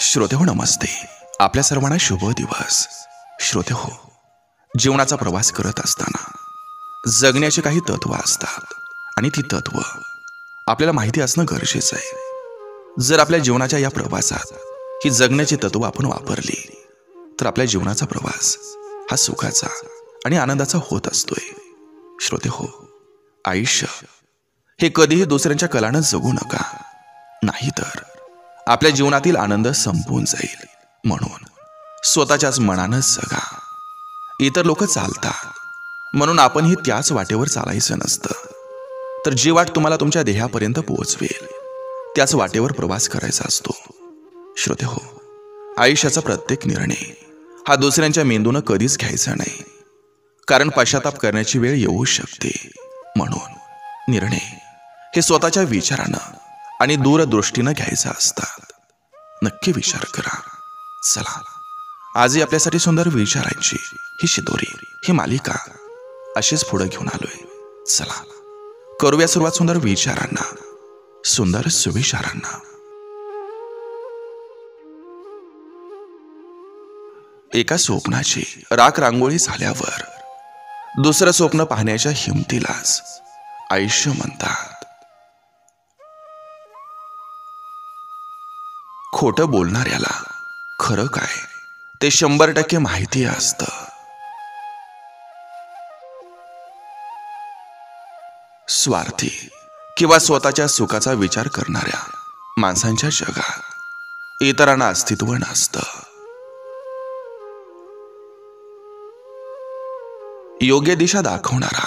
श्रोते हो, नमस्ते. आपल्या सर्वांना शुभ दिवस. श्रोते हो, जीवनाचा प्रवास करत असताना जगण्याचे काही तत्व असतात आणि ती तत्व आपल्याला माहिती असणं गरजेचं आहे. जर आपल्या जीवनाच्या या प्रवासात ही जगण्याची तत्व आपण वापरली तर आपल्या जीवनाचा प्रवास हा सुखाचा आणि आनंदाचा होत असतोय. श्रोते हो, आयुष्य हे कधीही दुसऱ्यांच्या कलानं जगू नका, नाहीतर आपल्या जीवनातील आनंद संपून जाईल. म्हणून स्वतःच्याच मनानं जगा. इतर लोक चालतात म्हणून आपणही त्याच वाटेवर चालायचं नसतं, तर जी वाट तुम्हाला तुमच्या ध्येयापर्यंत पोहोचवेल त्याच वाटेवर प्रवास करायचा असतो. श्रोते हो, आयुष्याचा प्रत्येक निर्णय हा दुसऱ्यांच्या मेंदूनं कधीच घ्यायचा नाही, कारण पश्चाताप करण्याची वेळ येऊ शकते. म्हणून निर्णय हे स्वतःच्या विचारानं आणि दूरदृष्टीनं घ्यायचं असतात. नक्की विचार करा. चला, आजही आपल्यासाठी सुंदर विचारांची ही शिदोरी, ही मालिका अशीच पुढे घेऊन आलोय. चला, करूया सुरुवात सुंदर विचारांना, सुंदर सुविचारांना. एका स्वप्नाची राख रांगोळी झाल्यावर दुसरं स्वप्न पाहण्याच्या हिमतीलाच आयुष्य म्हणतात. खोटं बोलणाऱ्याला खरं काय ते 100% माहिती असतं. स्वार्थी किंवा स्वतःच्या सुखाचा विचार करणाऱ्या माणसांच्या जगात इतरांना अस्तित्व नसतं. योग्य दिशा दाखवणारा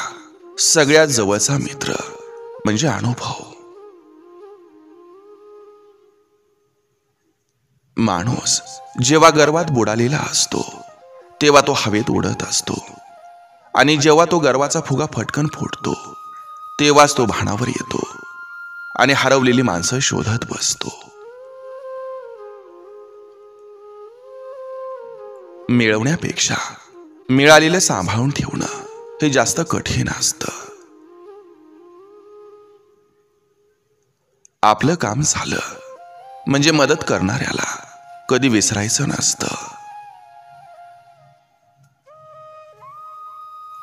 सगळ्यात जवळचा मित्र म्हणजे अनुभव. माणूस जेव्हा गर्वात बुडालेला असतो तेव्हा तो हवेत उडत असतो, आणि जेव्हा तो गर्वाचा फुगा फटकन फुटतो तेव्हाच तो भानावर येतो आणि हरवलेली माणसं शोधत बसतो. मिळवण्यापेक्षा मिळालेलं सांभाळून ठेवणं हे जास्त कठीण असतं. आपलं काम झालं म्हणजे मदत करणाऱ्याला कधी विसरायचं नसतं.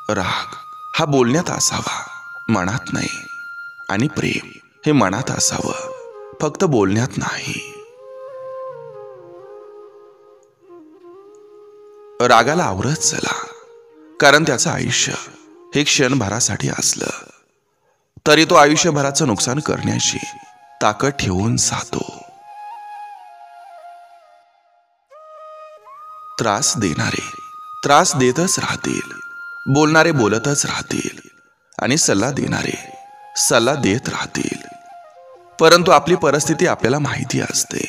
राग हा बोलण्यात असावा, मनात नाही, आणि प्रेम हे मनात असावं, फक्त बोलण्यात नाही. रागाला आवरत चला, कारण त्याचं आयुष्य हे क्षणभरासाठी असलं तरी तो आयुष्यभराचं नुकसान करण्याची ताकद ठेवून जातो. त्रास देणारे त्रास देतच राहतील, बोलणारे बोलतच राहतील, आणि सल्ला देणारे सल्ला देत राहतील. परंतु आपली परिस्थिती आपल्याला माहिती असते,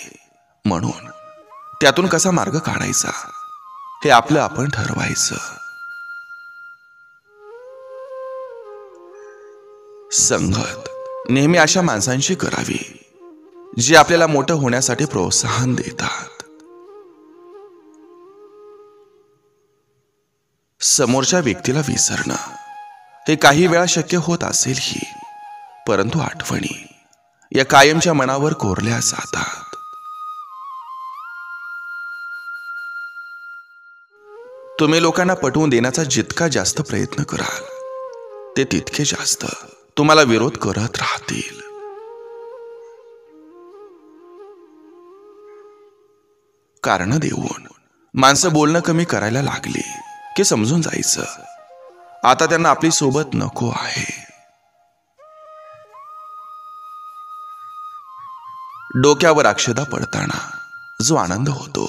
म्हणून त्यातून कसा मार्ग काढायचा हे आपलं आपण ठरवायचं. संगत नेहमी अशा माणसांशी करावी जे आपल्याला मोठं होण्यासाठी प्रोत्साहन देतात. समोरच्या व्यक्तीला विसरणं हे काही वेळा शक्य होत असेलही, परंतु आठवणी या कायमच्या मनावर कोरल्या जातात. तुम्ही लोकांना पटवून देण्याचा जितका जास्त प्रयत्न कराल ते तितके जास्त तुम्हाला विरोध करत राहतील. कारण देऊन माणसं बोलणं कमी करायला लागली की समजून जायचं आता त्यांना आपली सोबत नको आहे. डोक्यावर अक्षदा पडताना जो आनंद होतो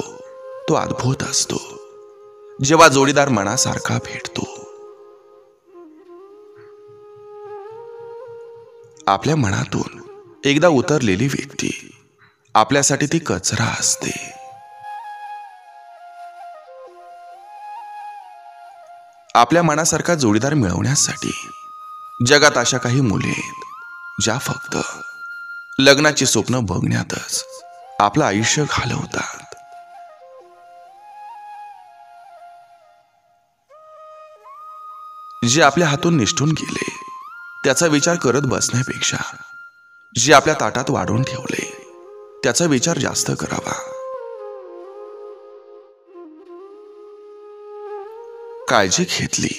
तो अद्भुत असतो जेव्हा जोडीदार मनासारखा भेटतो. आपल्या मनातून एकदा उतरलेली व्यक्ती आपल्यासाठी ती कचरा असते. आपल्या मनासारखा जोडीदार मिळवण्यासाठी जगात अशा काही मुली आहेत ज्या फक्त लग्नाची स्वप्न बघण्यातच आपलं आयुष्य घालवतात. जे आपल्या हातून निष्ठून गेले त्याचा विचार करत बसण्यापेक्षा जे आपल्या ताटात वाढून ठेवले त्याचा विचार जास्त करावा. काळजी घेतली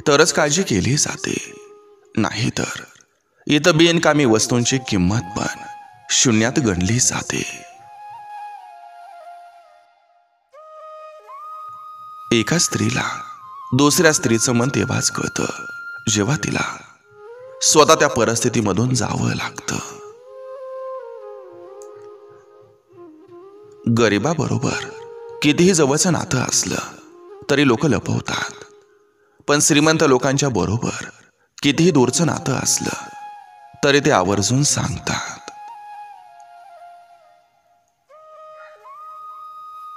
तरच काळजी केली जाते, नाही तर इथं बिनकामी वस्तूंची किंमत पण शून्यात गणली जाते. एका स्त्रीला दुसऱ्या स्त्रीचं मन तेव्हाच कळतं जेव्हा तिला स्वतः त्या परिस्थितीमधून जावं लागतं. गरिबाबरोबर कितीही जवळचं नातं असलं तरी लोक लपवतात, पण श्रीमंत लोकांच्या बरोबर कितीही दूरचं नातं असलं तरी ते आवर्जून सांगतात.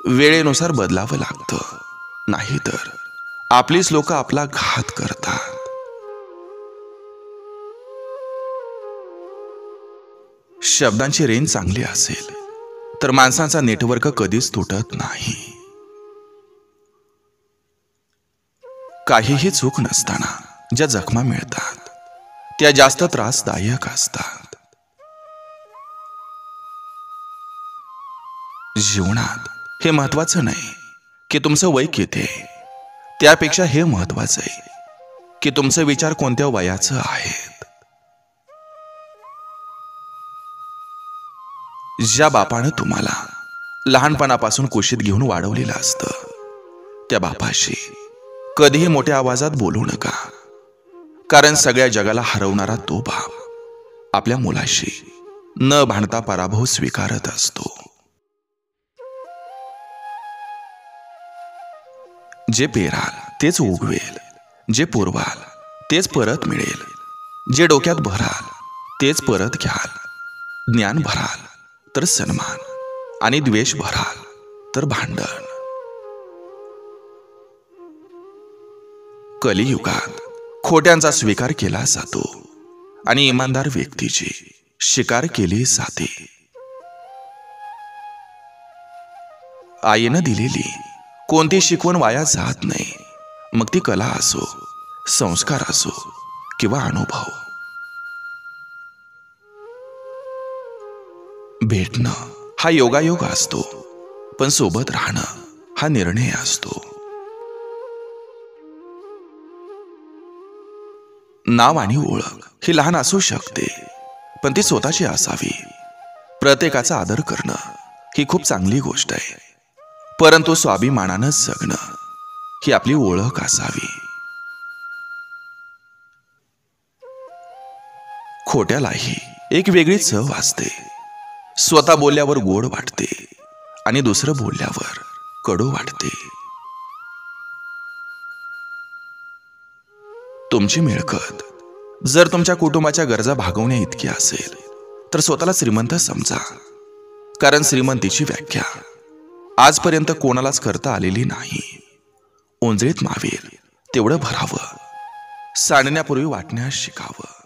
वेळेनुसार बदलावं लागतं, नाहीतर आपलीच लोक आपला घात करतात. शब्दांची रेंज चांगली असेल तर माणसांचा नेटवर्क कधीच तुटत नाही. काहीही चूक नसताना ज्या जखमा मिळतात त्या जास्त त्रासदायक असतात. जीवनात हे महत्वाचं नाही की तुमचं वय किती आहे, त्यापेक्षा हे महत्वाचं आहे की तुमचे विचार कोणत्या वयाचं आहेत. ज्या बापानं तुम्हाला लहानपणापासून कुशीत घेऊन वाढवलेलं असतं त्या बापाशी कधीही मोठ्या आवाजात बोलू नका, कारण सगळ्या जगाला हरवणारा तो बाप आपल्या मुलाशी न भांडता पराभव स्वीकारत असतो. जे पेराल तेच उगवेल, जे पुरवाल तेच परत मिळेल, जे डोक्यात भराल तेच परत घ्याल. ज्ञान भराल तर सन्मान आणि द्वेष भराल तर भांडण. कलियुगात खोट्यांचा स्वीकार केला जातो आणि इमानदार व्यक्तीची शिकार केली जाते. आईनं दिलेली कोणती शिकवण वाया जात नाही, मग ती कला असो, संस्कार असो किंवा अनुभव. भेटणं हा योगायोग असतो, पण सोबत राहणं हा निर्णय असतो. नाव आणि ओळख ही लहान असू शकते, पण ती स्वतःची असावी. प्रत्येकाचा आदर करणं ही खूप चांगली गोष्ट आहे, परंतु स्वाभिमानानं जगणं ही आपली ओळख असावी. खोट्यालाही एक वेगळी चव असते. स्वतः बोलल्यावर गोड वाटते आणि दुसरं बोलल्यावर कडू वाटते. तुमची मिळकत जर तुमच्या कुटुंबाच्या गरजा भागवण्या इतकी असेल तर स्वतःला श्रीमंत समजा, कारण श्रीमंतीची व्याख्या आजपर्यंत कोणालाच करता आलेली नाही. ओंजळीत मावेल तेवढं भरावं, सांडण्यापूर्वी वाटण्यास शिकावं.